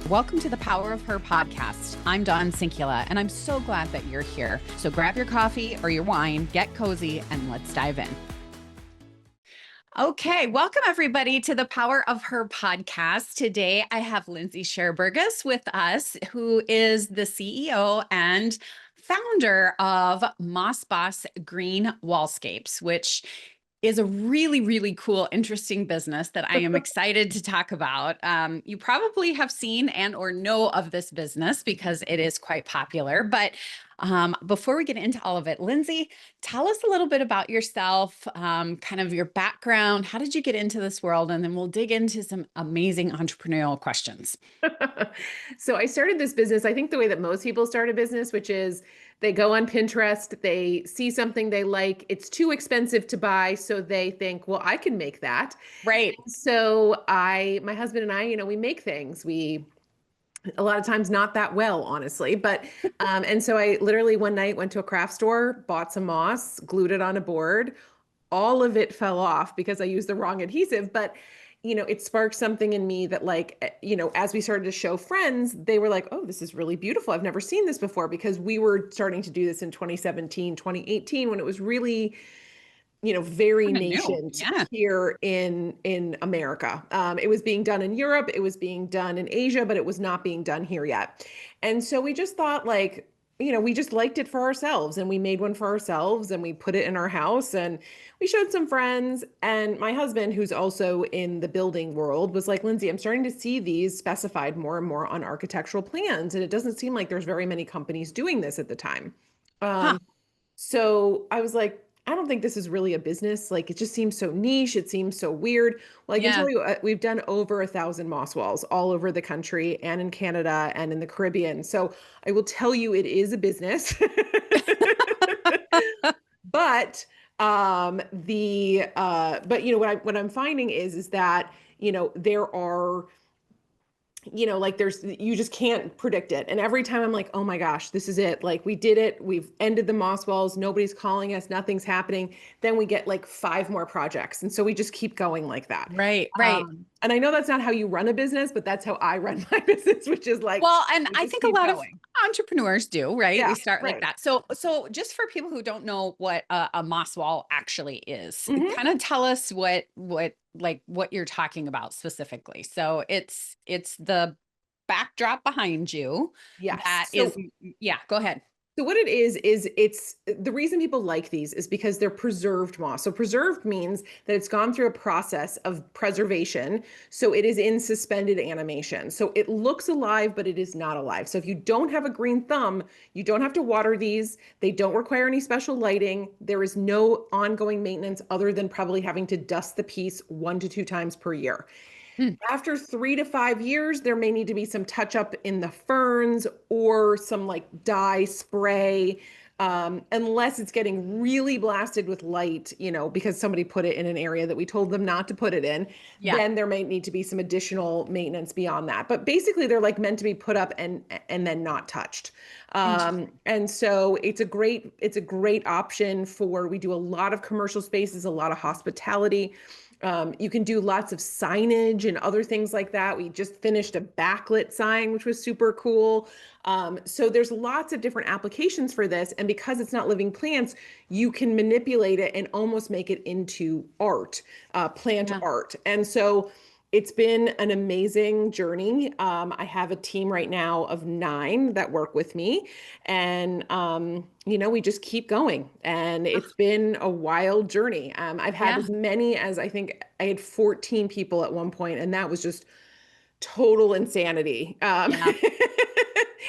Welcome to the Power of Her podcast. I'm Dawn Sinkula, and I'm so glad that you're here. So grab your coffee or your wine, get cozy, and let's dive in. Okay, welcome everybody to the Power of Her podcast. Today, I have Lindsay Scherr Burgess with us, who is the CEO and founder of MossBoss Green Wallscapes, which is a really, really cool, interesting business that I am excited to talk about. You probably have seen and or know of this business because it is quite popular. But before we get into all of it, Lindsay, tell us a little bit about yourself, kind of your background. How did you get into this world? And then we'll dig into some amazing entrepreneurial questions. So I started this business, I think the way that most people start a business, which is they go on Pinterest, they see something they like, it's too expensive to buy, so they think, well, I can make that. Right. So my husband and I, we make things. We a lot of times not that well, honestly, but and so I literally one night went to a craft store, bought some moss, glued it on a board. All of it fell off because I used the wrong adhesive, but it sparked something in me that as we started to show friends, they were like, oh, this is really beautiful. I've never seen this before, because we were starting to do this in 2017, 2018, when it was really, very nascent here in America. It was being done in Europe, it was being done in Asia, but it was not being done here yet. And so we just thought we just liked it for ourselves, and we made one for ourselves, and we put it in our house, and we showed some friends. And my husband, who's also in the building world, was like, Lindsay, I'm starting to see these specified more and more on architectural plans. And it doesn't seem like there's very many companies doing this at the time. So I was like, I don't think this is really a business. Like, it just seems so niche. It seems so weird. Well, I can tell you, we've done over 1,000 moss walls all over the country and in Canada and in the Caribbean. So I will tell you, it is a business. But what I'm finding is that there are you just can't predict it. And every time I'm like, oh my gosh, this is it. Like, we did it. We've ended the moss walls. Nobody's calling us. Nothing's happening. Then we get like 5 more projects. And so we just keep going like that. Right. And I know that's not how you run a business, but that's how I run my business, which is like, well, and I think a lot of entrepreneurs do, right? Yeah, We start like that. So just for people who don't know what a moss wall actually is, kind of tell us what you're talking about specifically. So it's the backdrop behind you. Yes. Yeah, go ahead. So what it is it's the reason people like these is because they're preserved moss. So preserved means that it's gone through a process of preservation. So it is in suspended animation. So it looks alive, but it is not alive. So if you don't have a green thumb, you don't have to water these. They don't require any special lighting. There is no ongoing maintenance other than probably having to dust the piece 1 to 2 times per year. After 3 to 5 years, there may need to be some touch up in the ferns or some like dye spray, unless it's getting really blasted with light, because somebody put it in an area that we told them not to put it in. Then there may need to be some additional maintenance beyond that. But basically, they're like meant to be put up and then not touched. And so it's a great option we do a lot of commercial spaces, a lot of hospitality. You can do lots of signage and other things like that. We just finished a backlit sign, which was super cool. So there's lots of different applications for this. And because it's not living plants, you can manipulate it and almost make it into art, plant art. And so it's been an amazing journey. I have a team right now of 9 that work with me, and we just keep going. And it's been a wild journey. I've had as many as, I think I had 14 people at one point, and that was just total insanity. I know.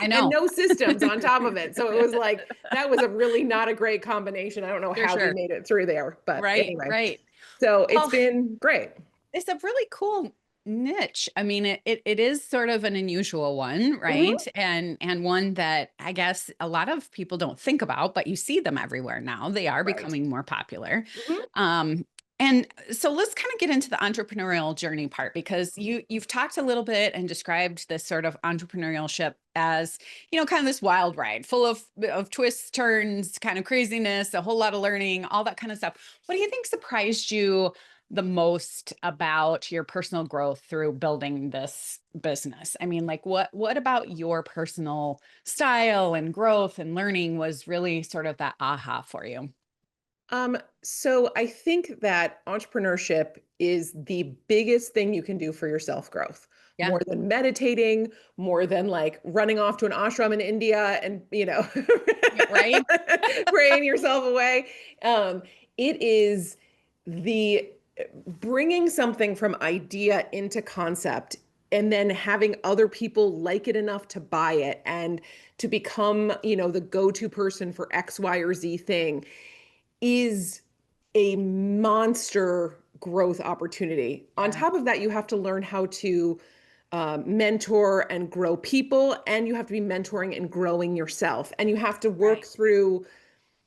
And no systems on top of it. So it was like, that was a really not a great combination. I don't know how we made it through there, but anyway. Right. So it's been great. It's a really cool niche. I mean, it is sort of an unusual one, right? And one that I guess a lot of people don't think about, but you see them everywhere now. They are becoming more popular. And so let's kind of get into the entrepreneurial journey part, because you've talked a little bit and described this sort of entrepreneurship as, kind of this wild ride full of twists, turns, kind of craziness, a whole lot of learning, all that kind of stuff. What do you think surprised you the most about your personal growth through building this business? I mean, like what about your personal style and growth and learning was really sort of that aha for you? So I think that entrepreneurship is the biggest thing you can do for your self-growth, Yeah. more than meditating, more than like running off to an ashram in India and, Yeah, right? praying yourself away. Um, it is the bringing something from idea into concept and then having other people like it enough to buy it and to become, the go-to person for X, Y, or Z thing is a monster growth opportunity. On Yeah. top of that, you have to learn how to mentor and grow people, and you have to be mentoring and growing yourself. And you have to work Right. through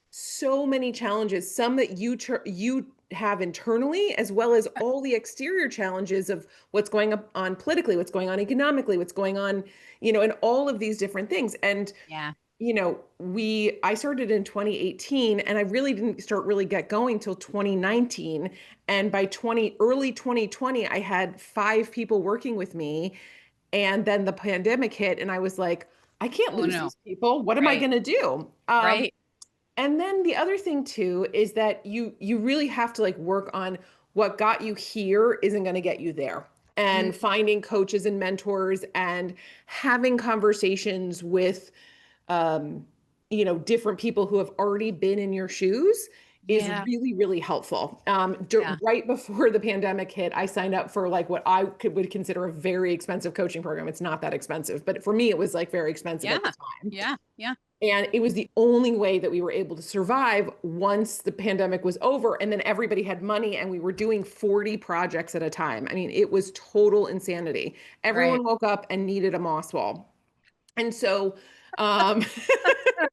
so many challenges, some that you have internally, as well as all the exterior challenges of what's going on politically, what's going on economically, what's going on, and all of these different things. And Yeah. I started in 2018 and I really didn't start really get going till 2019. And by early 2020, I had 5 people working with me. And then the pandemic hit and I was like, I can't Oh lose no. these people. What am I Right. going to do? Right. And then the other thing too is that you really have to like work on what got you here isn't going to get you there. Mm, And finding coaches and mentors and having conversations with um, different people who have already been in your shoes is yeah. really, really helpful. Yeah. Right before the pandemic hit, I signed up for like what would consider a very expensive coaching program. It's not that expensive, but for me, it was like very expensive Yeah. at the time. Yeah. Yeah. And it was the only way that we were able to survive once the pandemic was over. And then everybody had money and we were doing 40 projects at a time. I mean, it was total insanity. Right. Everyone woke up and needed a moss wall. And so, um,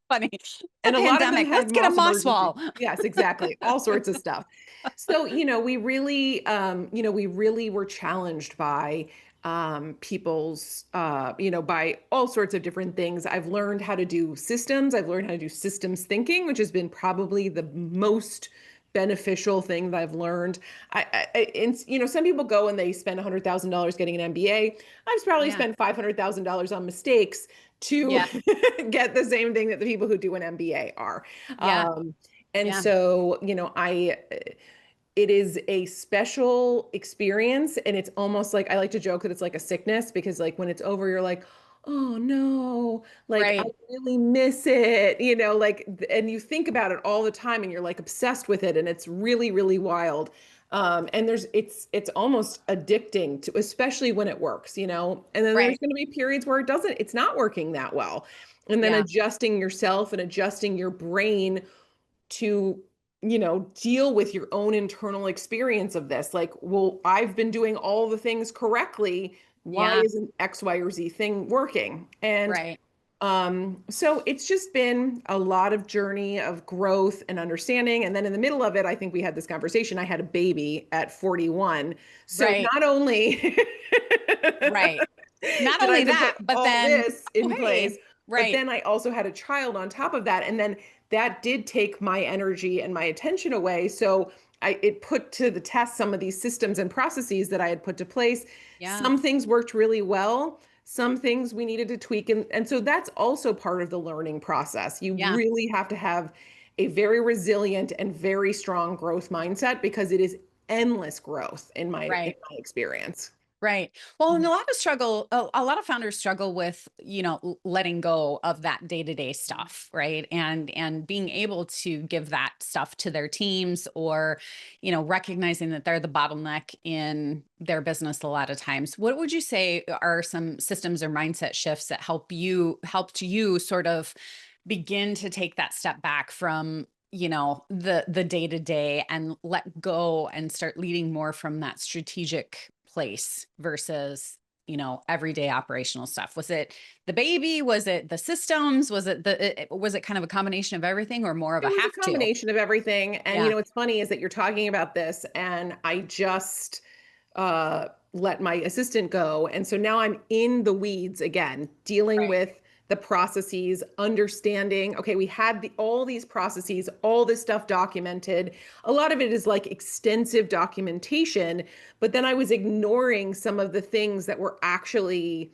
Funny. The and a lot of them pandemic. had Let's get a moss moss emergencies. wall. Yes, exactly. All sorts of stuff. So, we really were challenged by people's, by all sorts of different things. I've learned how to do systems. I've learned how to do systems thinking, which has been probably the most beneficial thing that I've learned. Some people go and they spend $100,000 getting an MBA. I've probably Yeah. spent $500,000 on mistakes to Yeah. get the same thing that the people who do an MBA are. Yeah. And Yeah. so, it is a special experience. And it's almost like, I like to joke that it's like a sickness because like when it's over, you're like, oh no, like I Right. really miss it, and you think about it all the time and you're like obsessed with it. And it's really, really wild. And it's almost addicting to, especially when it works. And then there's Right. going to be periods where it's not working that well. And then Yeah. adjusting yourself and adjusting your brain to, deal with your own internal experience of this. Like, well, I've been doing all the things correctly. Why Yeah. isn't X, Y, or Z thing working? And Right. so it's just been a lot of journey of growth and understanding. And then in the middle of it, I think we had this conversation. I had a baby at 41. So Right. not only Right. Not did I only have to that, put but all then, this oh, in hey, place, but right. then I also had a child on top of that. And then that did take my energy and my attention away. So it put to the test some of these systems and processes that I had put to place. Yeah. Some things worked really well. Some things we needed to tweak. And so that's also part of the learning process. You Yeah. really have to have a very resilient and very strong growth mindset because it is endless growth in Right. my experience. Right. Well, and a lot of founders struggle with, letting go of that day-to-day stuff, right? And being able to give that stuff to their teams or, recognizing that they're the bottleneck in their business a lot of times. What would you say are some systems or mindset shifts that helped you sort of begin to take that step back from the day to day and let go and start leading more from that strategic place versus everyday operational stuff? Was it the baby? Was it the systems? Was it kind of a combination of everything or more of It a was a have to? combination of everything. And Yeah. what's funny is that you're talking about this, and I just let my assistant go. And so now I'm in the weeds again, dealing Right. with the processes, understanding, okay, we had all these processes, all this stuff documented. A lot of it is like extensive documentation, but then I was ignoring some of the things that were actually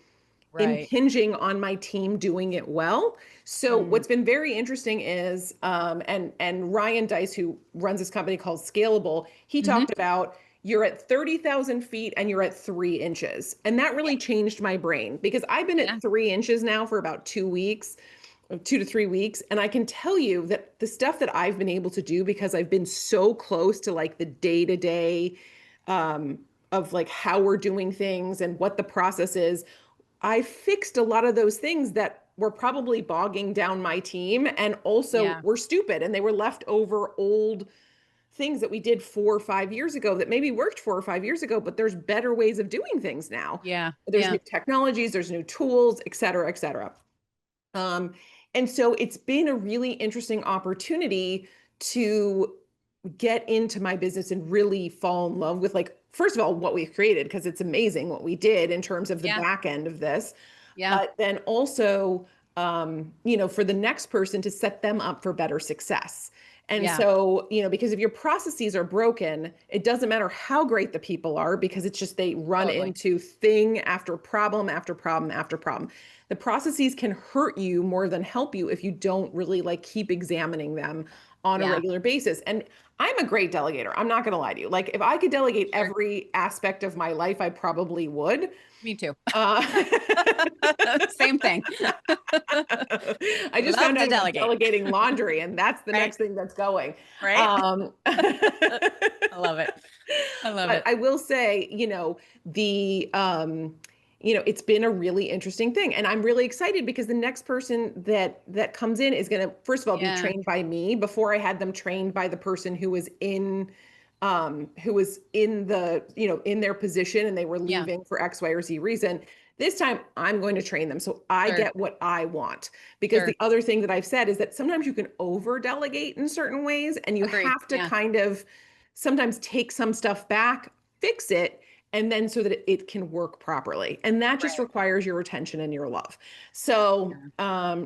Right. impinging on my team doing it well. So Mm. what's been very interesting is, and Ryan Dice, who runs this company called Scalable, he Hmm. talked about you're at 30,000 feet and you're at 3 inches. And that Yeah. really changed my brain because I've been Yeah. at 3 inches now for about 2 weeks, 2 to 3 weeks. And I can tell you that the stuff that I've been able to do because I've been so close to like the day to day of like how we're doing things and what the process is, I fixed a lot of those things that were probably bogging down my team and also Yeah. were stupid and they were left over old things that we did 4 or 5 years ago that maybe worked 4 or 5 years ago, but there's better ways of doing things now. Yeah. There's Yeah. new technologies, there's new tools, et cetera, et cetera. Um, and so it's been a really interesting opportunity to get into my business and really fall in love with, like, first of all, what we've created, because it's amazing what we did in terms of the Yeah. back end of this, Yeah. but then also, for the next person to set them up for better success. And Yeah. so, because if your processes are broken, it doesn't matter how great the people are because it's just they run Totally. into thing after problem after problem after problem. The processes can hurt you more than help you if you don't really like keep examining them on a Yeah. regular basis. And I'm a great delegator. I'm not going to lie to you. Like if I could delegate Sure. every aspect of my life, I probably would. Me too. Uh, Same thing. I just Love found to out about delegate. delegating laundry, and that's the Right. next thing that's going. Right. Um, I love it. I love but it. I will say, it's been a really interesting thing, and I'm really excited because the next person that comes in is going to, first of all, be Yeah. trained by me. Before I had them trained by the person who was in in their position and they were Yeah. leaving for X, Y, or Z reason. This time I'm going to train them so I Sure. get what I want. Because Sure. the other thing that I've said is that sometimes you can over delegate in certain ways and you Agree. have to Yeah. kind of sometimes take some stuff back, fix it, and then so that it can work properly. And that just Right. requires your attention and your love. So, Yeah.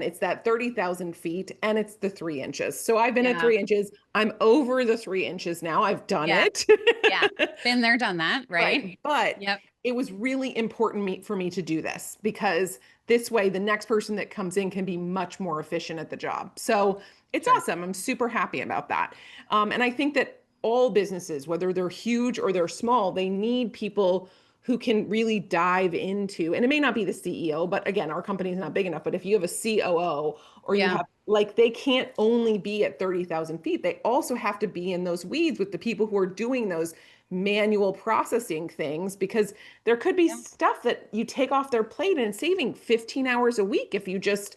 it's that 30,000 feet and it's the 3 inches. So I've been at Yeah. 3 inches. I'm over the 3 inches now. I've done Yeah. it. Yeah. Been there, done that. Right. Right. But Yep. it was really important for me to do this because this way the next person that comes in can be much more efficient at the job. So it's Sure. awesome. I'm super happy about that. And I think that all businesses, whether they're huge or they're small, they need people who can really dive into, and it may not be the CEO, but again, our company is not big enough. But if you have a COO or you Yeah. have, like, they can't only be at 30,000 feet, they also have to be in those weeds with the people who are doing those manual processing things because there could be Yeah. stuff that you take off their plate and saving 15 hours a week if you just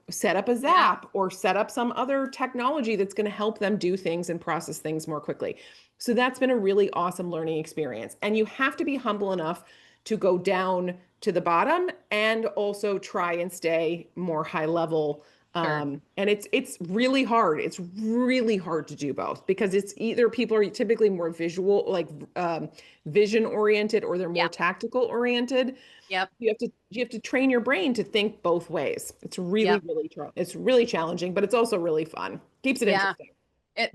set up a Yeah. Zap or set up some other technology that's going to help them do things and process things more quickly. So that's been a really awesome learning experience. And you have to be humble enough to go down to the bottom and also try and stay more high level. Sure. And it's really hard. It's really hard to do both because it's either people are typically more visual, like vision oriented, or they're more Yeah. tactical oriented. Yep. You have to train your brain to think both ways. It's really, Yep. it's really challenging, but it's also really fun. Keeps it Yeah. interesting.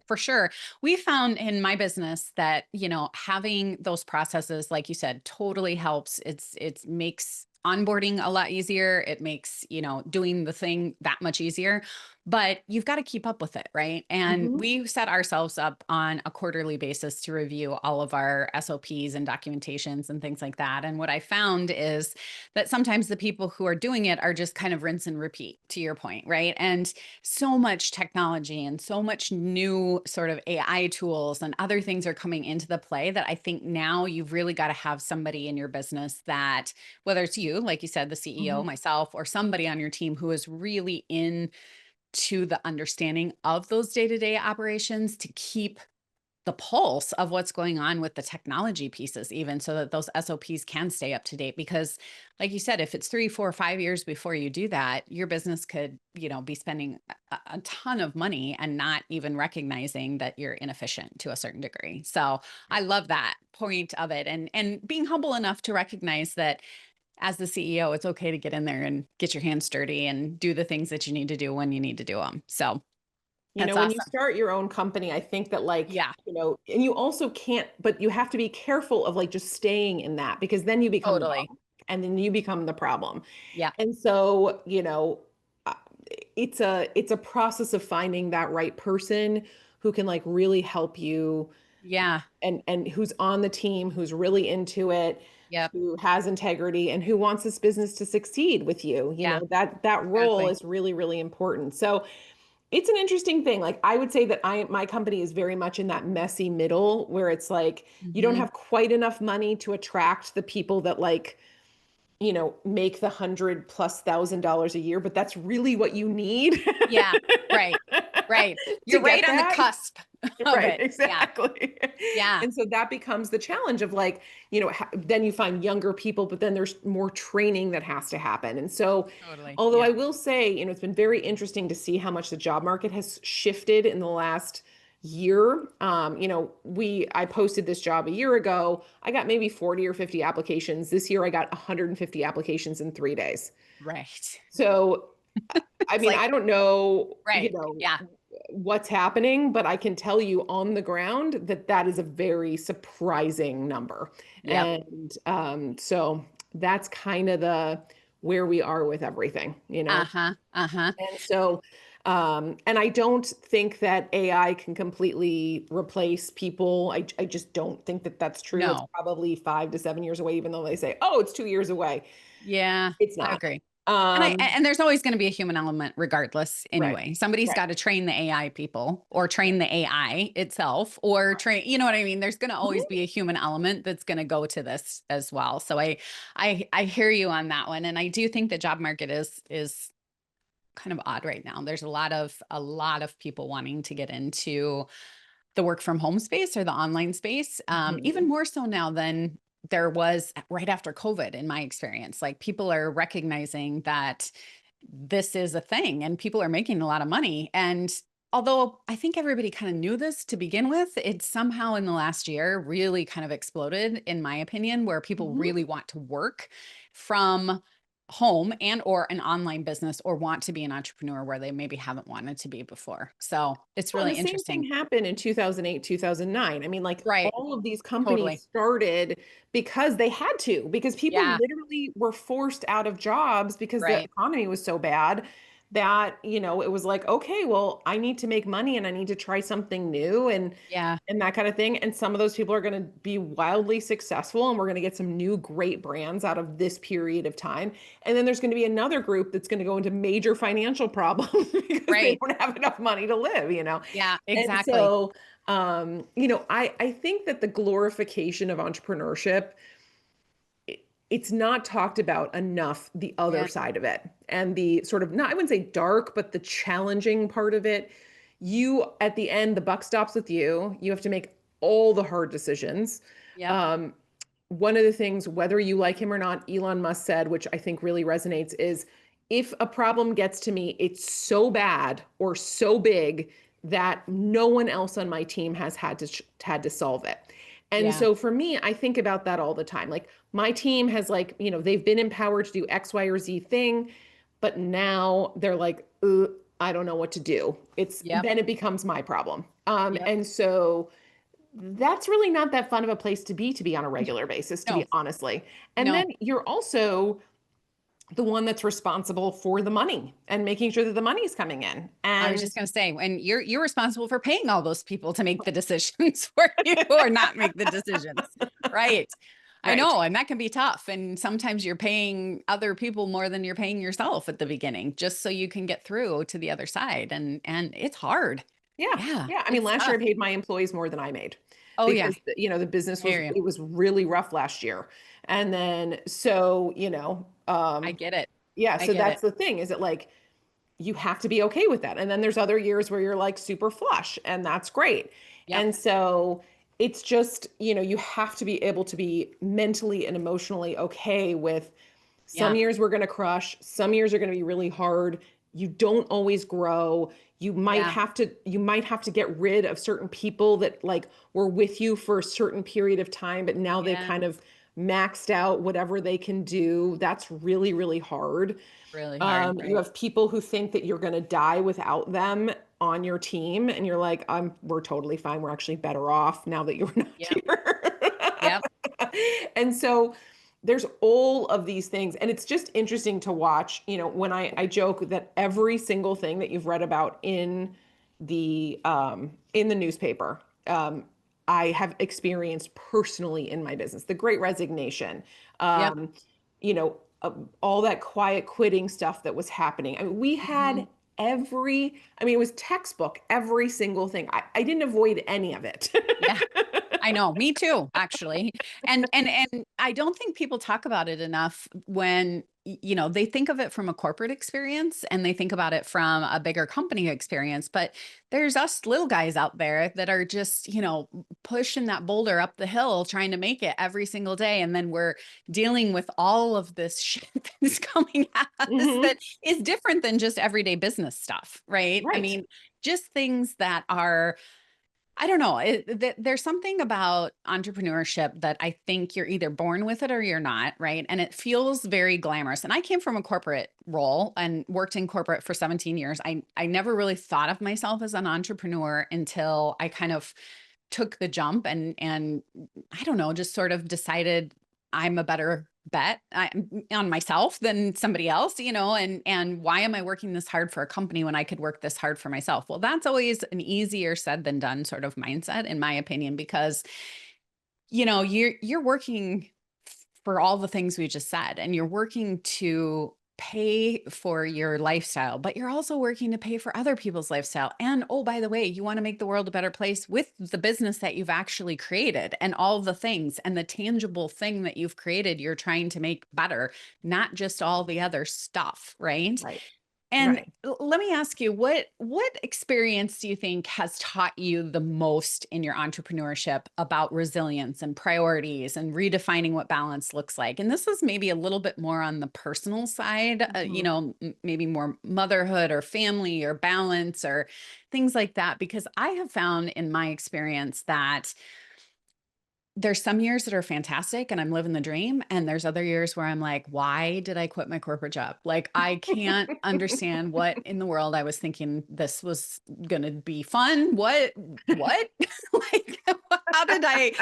For sure. We found in my business that, having those processes, like you said, totally helps. It makes onboarding a lot easier. It makes, doing the thing that much easier, but you've got to keep up with it. Right. And Mhm. we set ourselves up on a quarterly basis to review all of our SOPs and documentations and things like that. And what I found is that sometimes the people who are doing it are just kind of rinse and repeat, to your point. Right. And so much technology and so much new sort of AI tools and other things are coming into the play that I think now you've really got to have somebody in your business that, whether it's you, like you said, the CEO, Mhm. myself, or somebody on your team who is really into the understanding of those day-to-day operations to keep the pulse of what's going on with the technology pieces, even so that those SOPs can stay up to date. Because, like you said, if it's 3, 4, 5 years before you do that, your business could, be spending a ton of money and not even recognizing that you're inefficient to a certain degree. So I love that point of it, and being humble enough to recognize that as the CEO, it's okay to get in there and get your hands dirty and do the things that you need to do when you need to do them. So You that's know, when you awesome. start your own company, I think that like, Yeah, and you also can't, but you have to be careful of like just staying in that because then you become the totally. bottleneck and then you become the problem. Yeah. And so, uh, it's a process of finding that right person who can like really help you Yeah. and who's on the team, who's really into it, Yep. who has integrity and who wants this business to succeed with you. Yeah. That role Exactly. is really, really important. So it's an interesting thing. Like I would say that my company is very much in that messy middle where it's like you don't Hmm. have quite enough money to attract the people that like, make the $100,000+ a year, but that's really what you need Yeah. Right. Right. to You're right get on the that. cusp of Right, it. Yeah. exactly. Yeah. And so that becomes the challenge of like, then you find younger people, but then there's more training that has to happen. And so, Totally. although I Yeah. will say, it's been very interesting to see how much the job market has shifted in the last year. I posted this job a year ago. I got maybe 40 or 50 applications. This year I got 150 applications in 3 days. Right. So, I It's mean, like, I don't know, right. Yeah. what's happening, but I can tell you on the ground that that is a very surprising number. Yep. And so that's kind of the where we are with everything. Uh-huh. Uh-huh. And so, and I don't think that AI can completely replace people. I just don't think that that's true. It's No. probably 5 to 7 years away, even though they say, oh, it's 2 years away. Yeah. It's I not. agree. Um, And there's always going to be a human element regardless right, anyway. Somebody's right, got to train the AI people or right, train the AI itself or right. train, you know what I mean? There's going to always Mhm. be a human element that's going to go to this as well. So I hear you on that one. And I do think the job market is kind of odd right now. There's a lot of people wanting to get into the work from home space or the online space, even Mhm. more so now than there was right after COVID, in my experience. Like people are recognizing that this is a thing and people are making a lot of money. And although I think everybody kind of knew this to begin with, it somehow in the last year really kind of exploded, in my opinion, where people Mhm. really want to work from home and or an online business or want to be an entrepreneur where they maybe haven't wanted to be before. So it's Well, and really the same thing interesting. happened in 2008, 2009. I mean, like Right. all of these companies Totally. started because they had to, because people Yeah. literally were forced out of jobs because the Right. economy was so bad that, it was like, okay, well, I need to make money and I need to try something new Yeah. and that kind of thing. And some of those people are going to be wildly successful and we're going to get some new great brands out of this period of time. And then there's going to be another group that's going to go into major financial problems because they Right. don't have enough money to live. Yeah, And exactly. so, I think that the glorification of entrepreneurship, it's not talked about enough, the other Yeah. side of it. And the sort of, not, I wouldn't say dark, but the challenging part of it. At the end, the buck stops with you. You have to make all the hard decisions. Yep. Um, One of the things, whether you like him or not, Elon Musk said, which I think really resonates, is if a problem gets to me, it's so bad or so big that no one else on my team has had to solve it. And Yeah. so for me, I think about that all the time. Like my team has like, they've been empowered to do X, Y, or Z thing, but now they're like, I don't know what to do. Yep. Then it becomes my problem. Yep. And so that's really not that fun of a place to be on a regular basis, to be No. honestly. And then No. you're also the one that's responsible for the money and making sure that the money is coming in. I was And just going to say, and you're responsible for paying all those people to make the decisions for you or not make the decisions. Right. I right. know, and that can be tough. And sometimes you're paying other people more than you're paying yourself at the beginning, just so you can get through to the other side. And it's hard. Yeah. Yeah, Yeah. I mean, it's last year tough. I paid my employees more than I made Oh yeah, because the business I was hear you. it was really rough last year. And then so, I get it. yeah, I so get it. that's the thing, is it like you have to be okay with that. And then there's other years where you're like super flush and that's great. Yep. And so it's just, you have to be able to be mentally and emotionally okay with some Yeah. years we're going to crush, some years are going to be really hard. You don't always grow. Yeah. You might have to get rid of certain people that like were with you for a certain period of time, but now they've Yeah. kind of maxed out whatever they can do. That's really, really hard. Really hard, You right? have people who think that you're going to die without them on your team, and you're like, we're totally fine. We're actually better off now that you're not Yep. here. Yep. And so there's all of these things, and it's just interesting to watch. When I joke that every single thing that you've read about in the newspaper, I have experienced personally in my business. The Great Resignation, Yep. um, you know, all that quiet quitting stuff that was happening. I mean, we Mhm. had it was textbook, every single thing. I didn't avoid any of it. Yeah. I know, me too, actually. And I don't think people talk about it enough when they think of it from a corporate experience and they think about it from a bigger company experience, but there's us little guys out there that are just, pushing that boulder up the hill trying to make it every single day, and then we're dealing with all of this shit that's coming at us Hmm. that is different than just everyday business stuff, right? I Right. mean, just things that are, I don't know. There's something about entrepreneurship that I think you're either born with it or you're not, right? And it feels very glamorous. And I came from a corporate role and worked in corporate for 17 years. I never really thought of myself as an entrepreneur until I kind of took the jump and I don't know, just sort of decided I'm a better bet on myself than somebody else, and why am I working this hard for a company when I could work this hard for myself? Well, that's always an easier said than done sort of mindset, in my opinion, because you're working for all the things we just said, and you're working to pay for your lifestyle, but you're also working to pay for other people's lifestyle. And oh, by the way, you want to make the world a better place with the business that you've actually created and all the things and the tangible thing that you've created, you're trying to make better, not just all the other stuff, right? Right. And Right. let me ask you, what experience do you think has taught you the most in your entrepreneurship about resilience and priorities and redefining what balance looks like? And this is maybe a little bit more on the personal side, Mhm. maybe more motherhood or family or balance or things like that, because I have found in my experience that there's some years that are fantastic and I'm living the dream. And there's other years where I'm like, why did I quit my corporate job? Like, I can't understand what in the world I was thinking this was going to be fun. What? Like,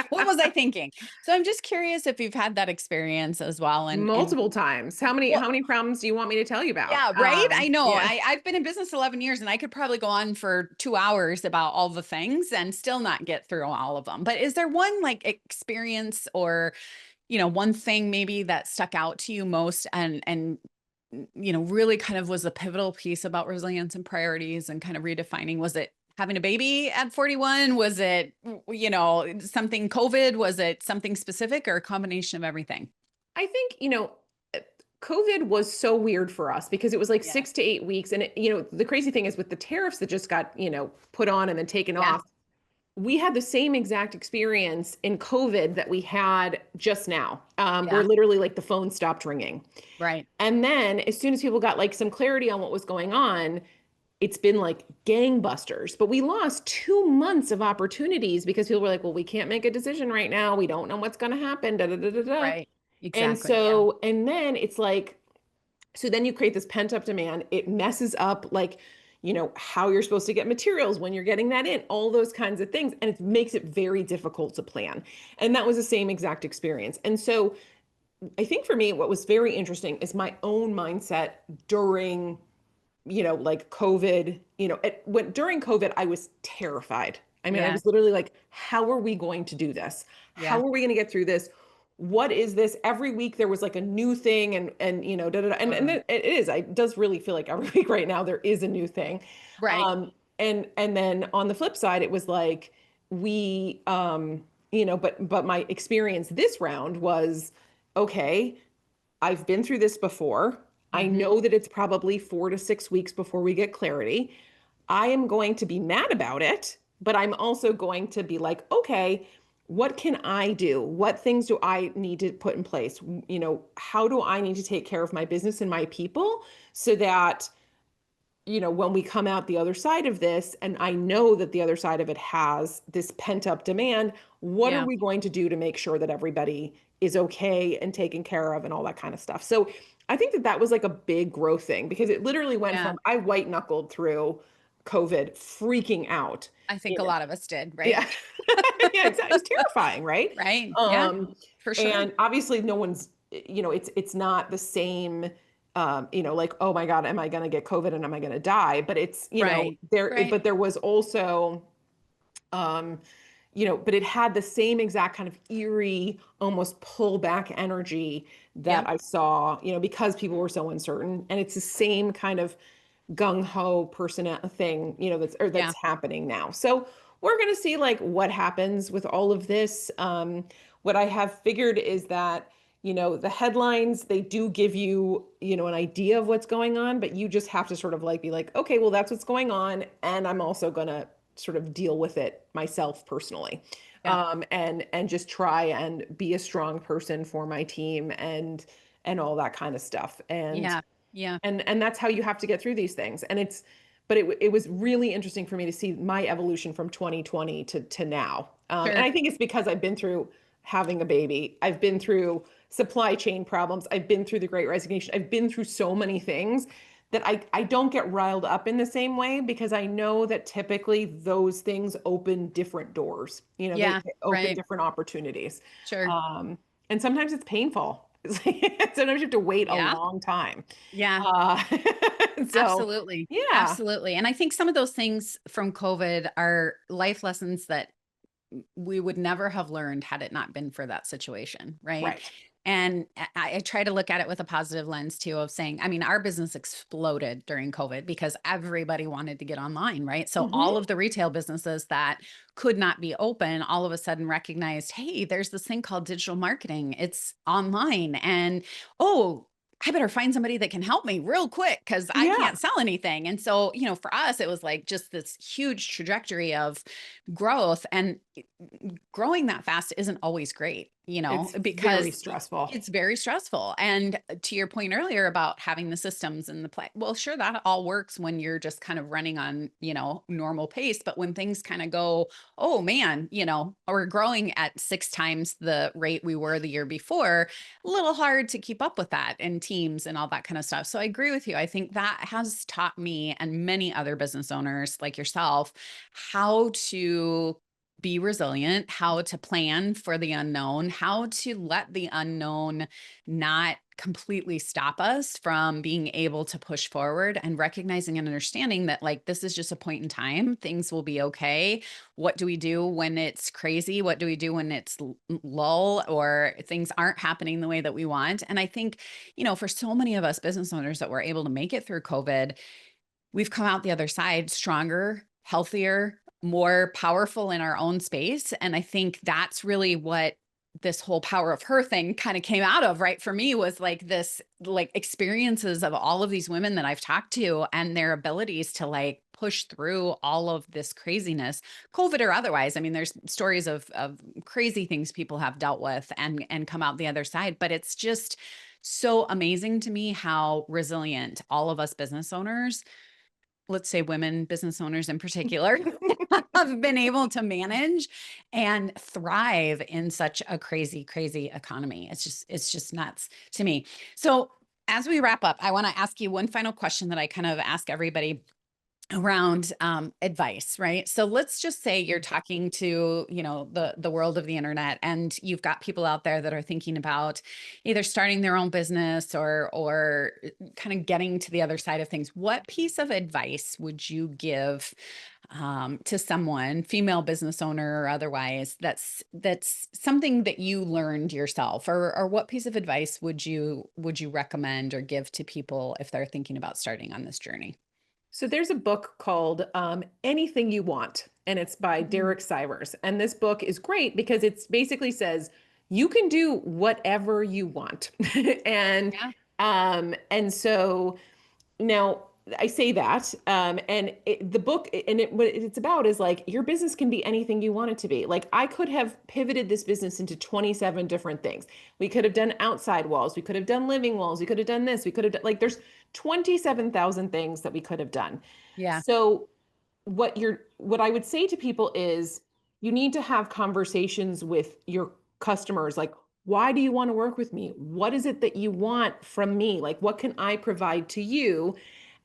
what was I thinking? So I'm just curious if you've had that experience as well. And Multiple times. How many problems do you want me to tell you about? yeah, right. I know. Yeah. I've been in business 11 years and I could probably go on for 2 hours about all the things and still not get through all of them. But is there one like experience or, one thing maybe that stuck out to you most and really kind of was a pivotal piece about resilience and priorities and kind of redefining? Was it having a baby at 41? Was it, something COVID? Was it something specific or a combination of everything? I think, uh, COVID was so weird for us because it was like Yeah. 6 to 8 weeks. And the crazy thing is with the tariffs that just got, put on and then taken Yeah. off, we had the same exact experience in COVID that we had just now, where Yeah. literally like the phone stopped ringing. Right. And then as soon as people got like some clarity on what was going on, it's been like gangbusters. But we lost 2 months of opportunities because people were like, well, we can't make a decision right now. We don't know what's going to happen. Da, da, da, da, da. Right. And Exactly. Yeah. so, and then it's like, so then you create this pent up demand. It messes up like, how you're supposed to get materials when you're getting that in, all those kinds of things. And it makes it very difficult to plan. And that was the same exact experience. And so I think for me, what was very interesting is my own mindset during like COVID, during COVID, I was terrified. I mean, I Yeah. was literally like, how are we going to do this? How Yeah. are we going to get through this? What is this? Every week there was like a new thing and da, da, da. And Totally. it is, it does really feel like every week right now there is a new thing. Right. And then on the flip side, it was like we but my experience this round was okay, I've been through this before. I Hmm. know that it's probably 4 to 6 weeks before we get clarity. I am going to be mad about it, but I'm also going to be like, okay, what can I do? What things do I need to put in place? How do I need to take care of my business and my people so that, when we come out the other side of this, and I know that the other side of it has this pent up demand, what are Yeah. we going to do to make sure that everybody is okay and taken care of and all that kind of stuff. So I think that that was like a big growth thing because it literally went Yeah. from I white knuckled through COVID, freaking out. I think You a know, lot of us did, right? yeah, yeah, exactly. It was terrifying, right? Right. Yeah, Um, for sure. and obviously, no one's, it's not the same. Like, oh my God, am I going to get COVID and am I going to die? But it's, Right. Right. but there was also um, but it had the same exact kind of eerie, almost pull back energy that Yep. I saw, because people were so uncertain. And it's the same kind of gung ho person thing, Yeah. that's happening now. So we're going to see like what happens with all of this. What I have figured is that, the headlines, they do give you, an idea of what's going on, but you just have to sort of like be like, okay, well, that's what's going on. And I'm also going to sort of deal with it myself personally. Yep. And just try and be a strong person for my team and all that kind of stuff. Yeah. Yeah. And that's how you have to get through these things. But it was really interesting for me to see my evolution from 2020 to now. And Sure. I think it's because I've been through having a baby. I've been through supply chain problems. I've been through the Great Resignation. I've been through so many things that I don't get riled up in the same way because I know that typically those things open different doors. They Yeah. open Right. different opportunities. Sure. Um, and sometimes it's painful. Sometimes you have to wait a Yeah. long time. Yeah. Uh, so Absolutely. yeah, Absolutely. And I think some of those things from COVID are life lessons that we would never have learned had it not been for that situation, right? right. And I try to look at it with a positive lens too of saying, I mean, our business exploded during COVID because everybody wanted to get online, right? So all Hmm. of the retail businesses that could not be open all of a sudden recognized, hey, there's this thing called digital marketing. It's online. And oh, I better find somebody that can help me real quick because I Yeah, can't sell anything. And so, for us, it was like just this huge trajectory of growth. And growing that fast isn't always great, it's very because stressful. it's very stressful. And to your point earlier about having the systems and the play, well, sure, that all works when you're just kind of running on, normal pace. But when things kind of go, oh man, we're growing at 6 times the rate we were the year before, a little hard to keep up with that and teams and all that kind of stuff. So I agree with you. I think that has taught me and many other business owners like yourself how to be resilient, how to plan for the unknown, how to let the unknown not completely stop us from being able to push forward, and recognizing and understanding that like this is just a point in time. Things will be okay. What do we do when it's crazy? What do we do when it's lull or things aren't happening the way that we want? And I think, for so many of us business owners that were able to make it through COVID, we've come out the other side stronger, healthier, more powerful in our own space. And I think that's really what this whole power of her thing kind of came out of, right? For me was like this, like experiences of all of these women that I've talked to and their abilities to like push through all of this craziness, COVID or otherwise. I mean, there's stories of crazy things people have dealt with and come out the other side, but it's just so amazing to me how resilient all of us business owners, let's say women business owners in particular, have been able to manage and thrive in such a crazy, crazy economy. It's just nuts to me. So as we wrap up, I want to ask you one final question that I kind of ask everybody around advice, right? So let's just say you're talking to, the world of the internet, and you've got people out there that are thinking about either starting their own business or kind of getting to the other side of things. What piece of advice would you give to someone, female business owner or otherwise, that's something that you learned yourself, or what piece of advice would you recommend or give to people if they're thinking about starting on this journey? So there's a book called Anything You Want, and it's by Mhm. Derek Sivers. And this book is great because it basically says you can do whatever you want. and Yeah. so now I say that, and the book and what it's about is like your business can be anything you want it to be. Like I could have pivoted this business into 27 different things. We could have done outside walls. We could have done living walls. We could have done this. We could have done like there's 27,000 things that we could have done. Yeah. So what I would say to people is you need to have conversations with your customers like Why do you want to work with me? What is it that you want from me? Like, what can I provide to you?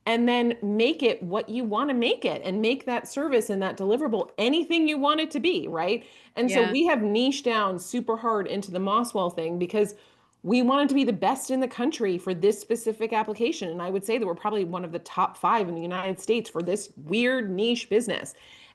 And then make it what you want to make it, and make that service and that deliverable anything you want it to be, right? And so Yeah. we have niched down super hard into the Mosswell thing because we wanted to be the best in the country for this specific application. And I would say that we're probably one of the top 5 in the United States for this weird niche business.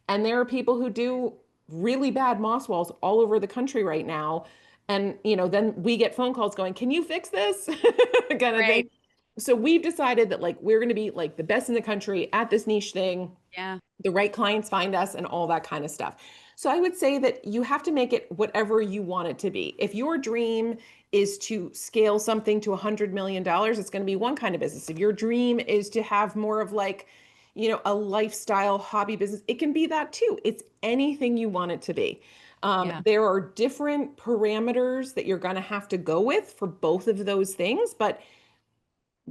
And there are people who do really bad moss walls all over the country right now. And, then we get phone calls going, can you fix this? kind of thing. Right. So we've decided that like we're going to be like the best in the country at this niche thing. Yeah. The right clients find us and all that kind of stuff. So I would say that you have to make it whatever you want it to be. If your dream is to scale something to $100 million, it's going to be one kind of business. If your dream is to have more of like, a lifestyle hobby business, it can be that too. It's anything you want it to be. Yeah. There are different parameters that you're going to have to go with for both of those things, but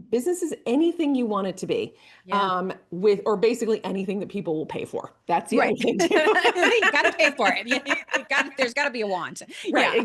business is anything you want it to be, Yeah. with or basically anything that people will pay for. That's the Right. other thing too. You got to pay for it. There's got to be a want. Right, Yeah.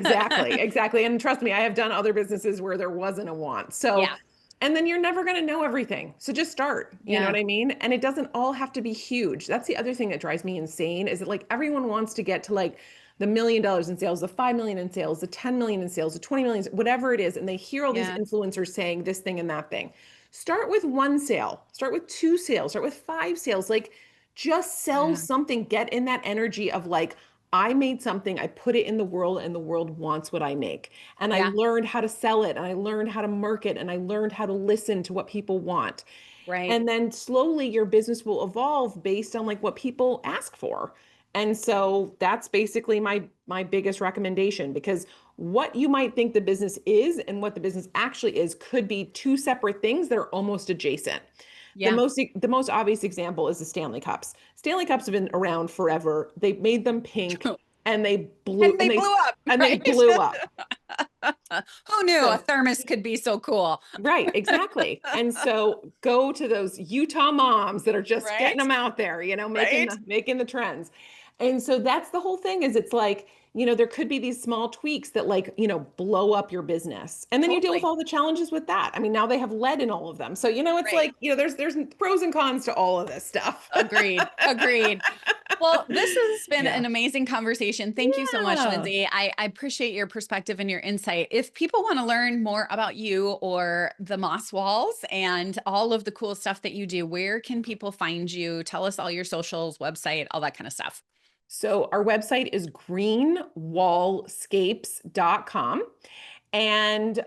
exactly. And trust me, I have done other businesses where there wasn't a want. So, Yeah. and then you're never going to know everything. So just start. You know Yeah. what I mean? And it doesn't all have to be huge. That's the other thing that drives me insane is that like everyone wants to get to like the $1 million in sales, the 5 million in sales, the 10 million in sales, the 20 million, whatever it is. And they hear all these Yeah. influencers saying this thing and that thing. Start with 1 sale, start with 2 sales, start with 5 sales. Like just sell Yeah. something, get in that energy of like, I made something, I put it in the world, and the world wants what I make. And I Yeah. learned how to sell it, and I learned how to market, and I learned how to listen to what people want. Right. And then slowly your business will evolve based on like what people ask for. And so that's basically my biggest recommendation, because what you might think the business is and what the business actually is could be 2 separate things that are almost adjacent. The Yeah. most obvious example is the Stanley Cups. Stanley Cups have been around forever. They made them pink and they blew And they blew up, and they right? blew up. Who knew a So thermos could be so cool? right, exactly. And so go to those Utah moms that are just getting Right? them out there, making Right? the trends. And so that's the whole thing is it's like, there could be these small tweaks that like, blow up your business. And then you deal with Totally. all the challenges with that. I mean, now they have lead in all of them. So, it's Right. like, there's pros and cons to all of this stuff. Agreed. Agreed. Well, this has been Yeah. an amazing conversation. Thank you so much, Yeah. Lindsay. I appreciate your perspective and your insight. If people want to learn more about you or the Moss Walls and all of the cool stuff that you do, where can people find you? Tell us all your socials, website, all that kind of stuff. So our website is greenwallscapes.com. And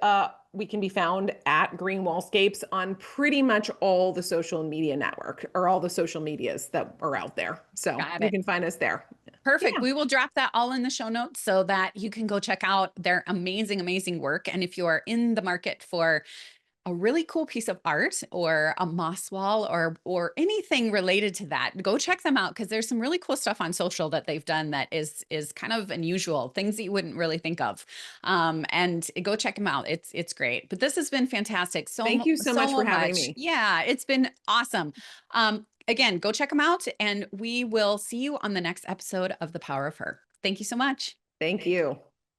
we can be found at Green Wallscapes on pretty much all the social media network or all the social medias that are out there. So Got you it. can find us there. Perfect. Yeah. We will drop that all in the show notes so that you can go check out their amazing, amazing work. And if you are in the market for a really cool piece of art or a moss wall or anything related to that, go check them out because there's some really cool stuff on social that they've done that is kind of unusual, things that you wouldn't really think of. And go check them out. It's great. But this has been fantastic. Thank you so much for So having much. me. Yeah, it's been awesome. Again, go check them out and we will see you on the next episode of The Power of Her. Thank you so much. Thank you.